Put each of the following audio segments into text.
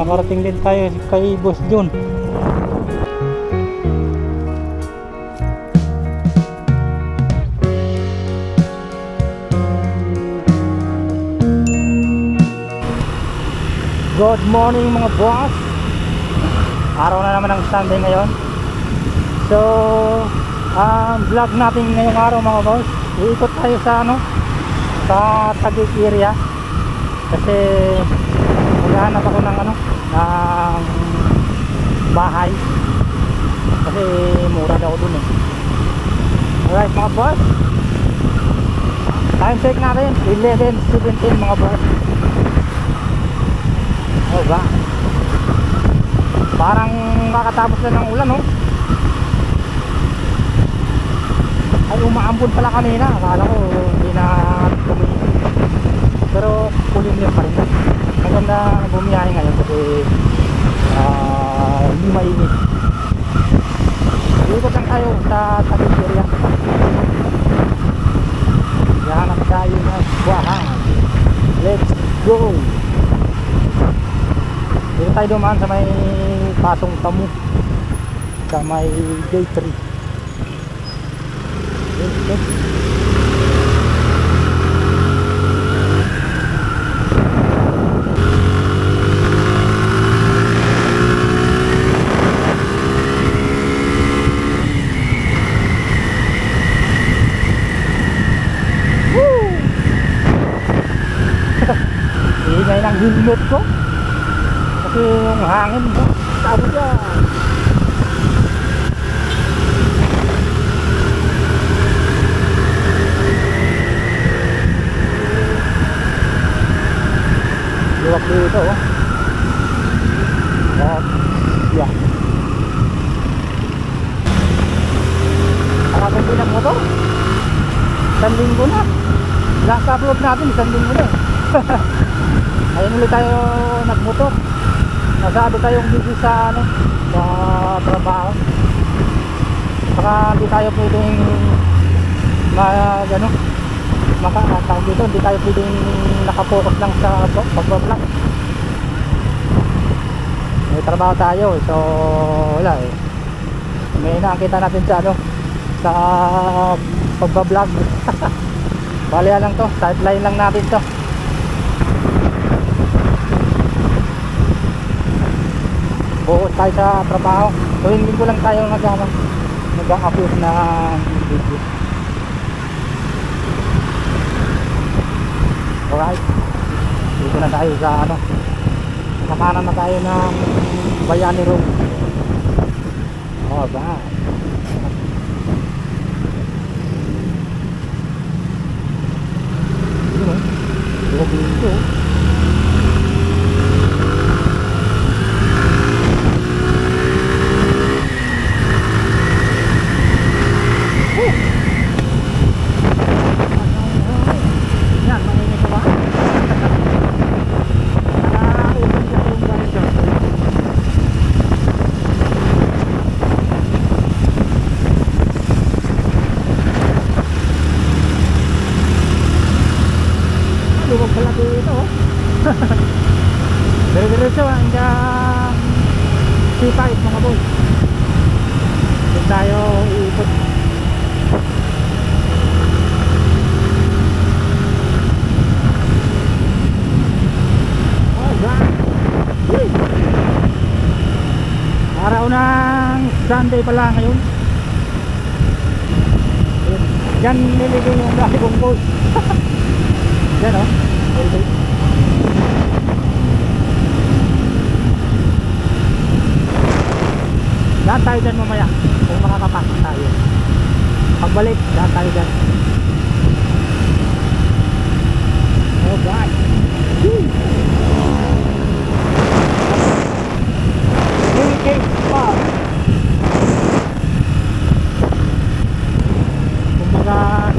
nakarating din tayo kay Boss John. Good morning mga boss. Araw na naman ng Sunday ngayon. So vlog natin ngayong araw mga boss. Iikot tayo sa sa Taguig area. Kasi maghahanap ako ng ng bahay. Kasi mura daw dun eh. Alright mga boss, time check natin 11:17 mga boss. Oh ba, parang kakatapos na ng ulan, no? Ay, umaambon pala kanina. Akala ko hindi na tumingin, pero kulimlim pa rin. Maganda bumiyahe ngayon kasi hindi mainit. Ikot lang tayo sa Taguig area. Hanap tayo ng bahay. Let's go. Dito tayo dumaan sa may Pasong Tamo, sa may J3. Ingay ng helmet ko kasi yung hangin mo tabo dyan. Luwag dito yeah. Nakapagpili ng motor 1 linggo na. Last upload natin 1 linggo na. Ayun ulit tayo nagmotor. Masyado tayong busy sa sa trabaho. Saka hindi tayo pwedeng makakatawag dito. Hindi tayo pwedeng nakapokus lang sa pagbablog. May trabaho tayo, so wala eh. May nakakita natin sa sa pagbablog. Balian lang to, sideline lang natin to. Bukas tayo sa trabaho. Tuwing linggo lang tayo nag-upload na video. Alright, dito na tayo sa nakanan na tayo ng Bayani Road. Alright, dito diretso hanggang C5 mga boss. Dito tayo iikot. Araw ng Sunday pala ngayon. Diyan niligay yung dati kong boss. Diyan Daan tayo dyan mamaya kung makakapasok tayo. Pagbalik, daan tayo dyan. Oh God. Okay, wow. Kumbaga,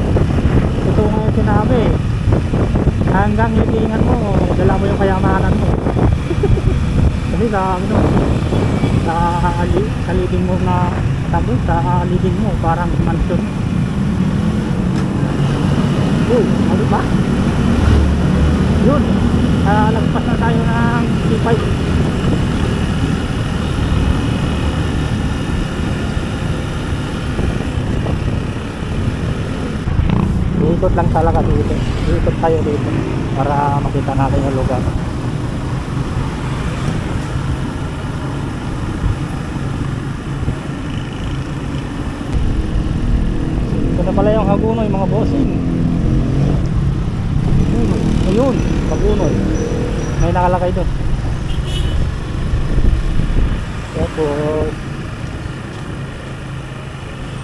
ito nga yung sinabi. Hanggang hilingan mo, dala mo yung kayamanan mo. Kasi sa living mo na tabi, sa living mo parang mansion. Ano ba? Yun, nagpas na tayo ng C5. ikot lang talaga dito. Ikot tayo dito para makita natin yung lugar. Ito na pala yung Hagunoy mga bossing. Ayun, Hagunoy. May nakalakay doon. Tapos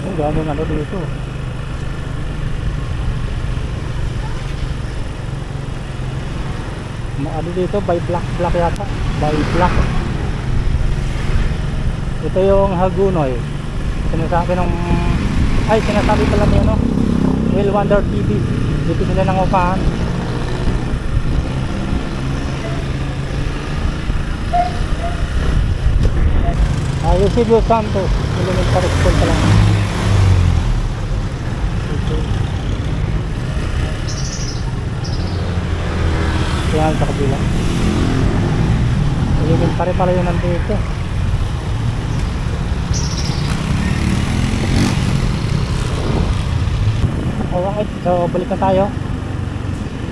ang daming ano dito. Ano dito, by block yata. By block. Ito yung Hagunoy. Sinasabi pala niya no, Will Wonder TV. Dito sila nang upahan. Eusebio Santos Elementary School pa lang. Yan sa kabila. Elementary pala yun nandito. Alright, so balik na tayo.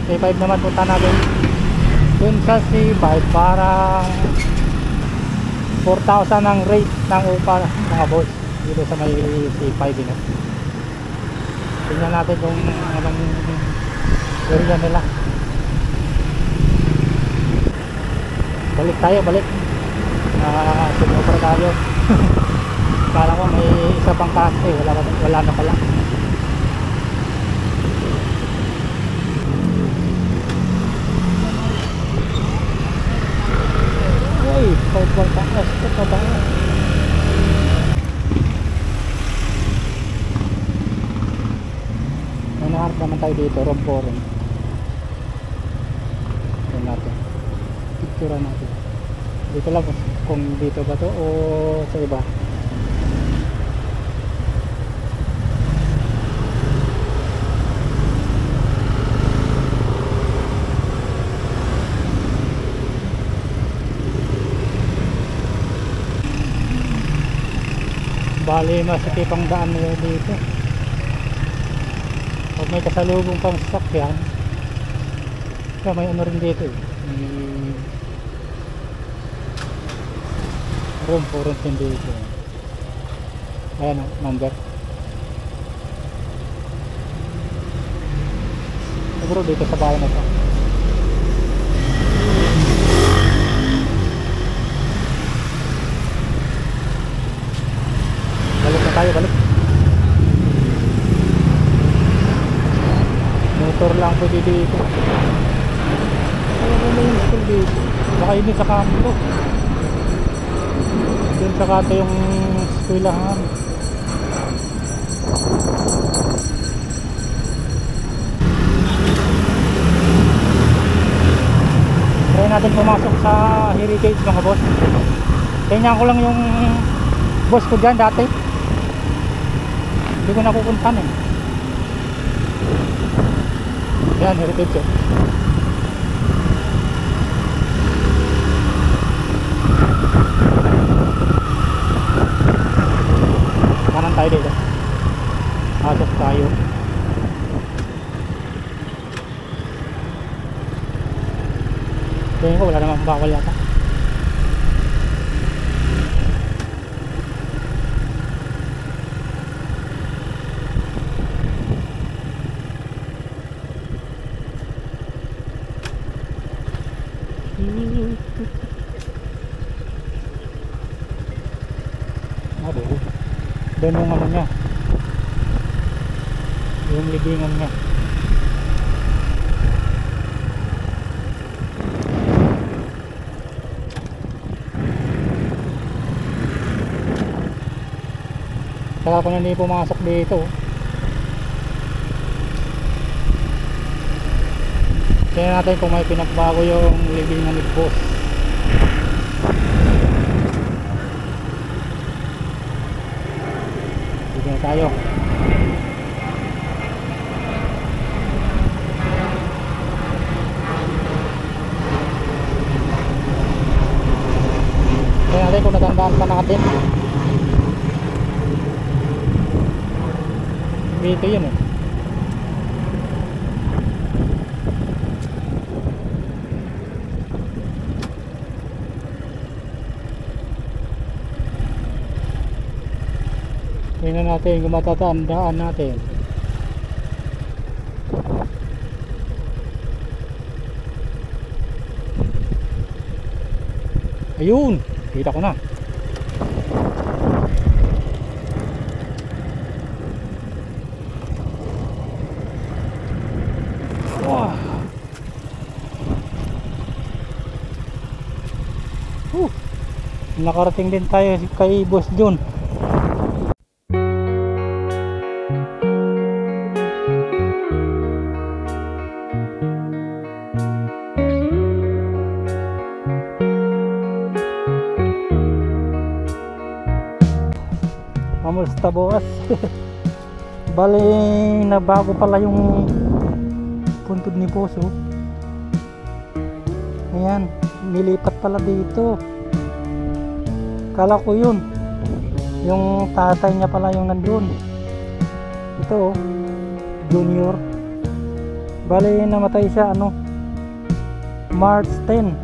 C5 naman punta natin. Dun sa C5 parang 4,000 ang rate ng upa mga boss dito sa may C5 din. Tingnan natin kung anong area nila. Balik tayo, balik. Sinopra tayo. Kala ko may isa pang kaso eh, wala na pala. Uy, football taas, ito ba? May naharap naman tayo dito, romporin. Tignan natin. Picture natin. Dito lang kung dito ba to o sa iba. Bali masakipang daan nila dito. Pag may kasalubong pang sasakyan, kaya may ano rin dito eh. May room for rent din dito. Ayan o, number. Siguro dito sa bahay na to. Balik na tayo, balik. Motor lang pwede dito. Ano yung school dito? Baka yun sa kampo. Yun sa kato yung eskwelahan. Try natin pumasok sa heritage mga boss. Tingnan ko lang yung boss ko dyan dati. Hindi ko napupuntan eh. Yan, heritage eh. Kanan tayo dito. Pasok tayo. Tingin ko wala namang bawal yata. Doon yung ano niya, yung libingan niya. Saka ko na hindi pumasok dito. Tingnan natin kung may pinagbago yung libingan ni boss. Tayo. Kaya natin kung natandaan pa natin. Dito yun eh. natin kung matatandaan natin. Ayun, kita ko na. Wow. Nakarating din tayo kay Boss John. Kamusta boss? Bali nabago pala yung puntod ni Boss oh. Ayan, nilipat pala dito. Kala ko yun yung tatay niya pala yung nandun. Ito oh, Junior. Bali namatay siya March 10,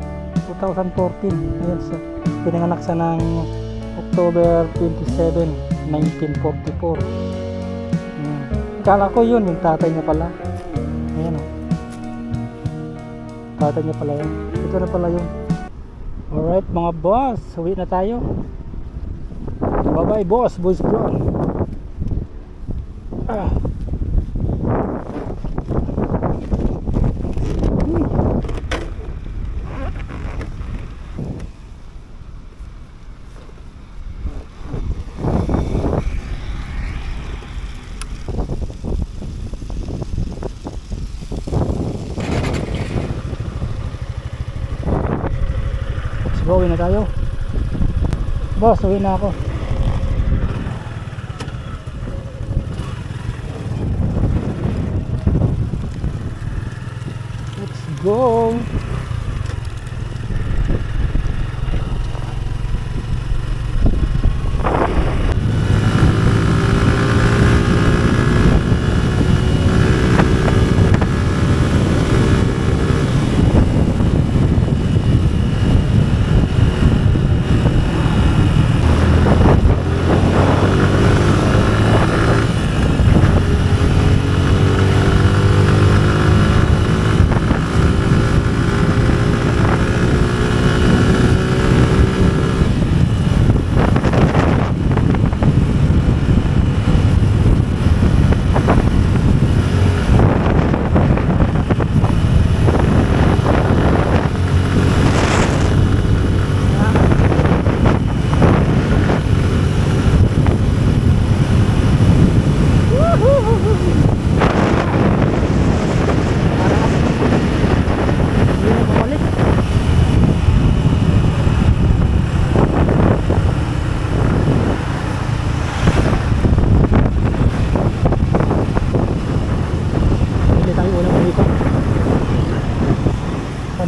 2014. Ayan siya, pinanganak siya ng October 27, 1944. Kala ko yun yung tatay niya pala. Ayan o, tatay niya pala yun. Ito na pala yun. Alright mga boss, uwi na tayo. Bye bye boss, Boss John. Uwi na tayo. Boss, uwi na ako. Let's go.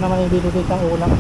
Naman yung binibig ng ulam.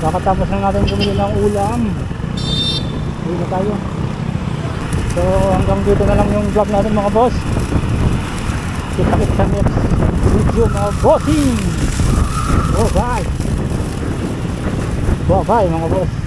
Kakatapos na natin bumili ng ulam. Uwi na tayo. So hanggang dito na lang yung vlog natin mga boss. Kita-kits sa next video mga bossing. Bye bye. Bye bye mga boss.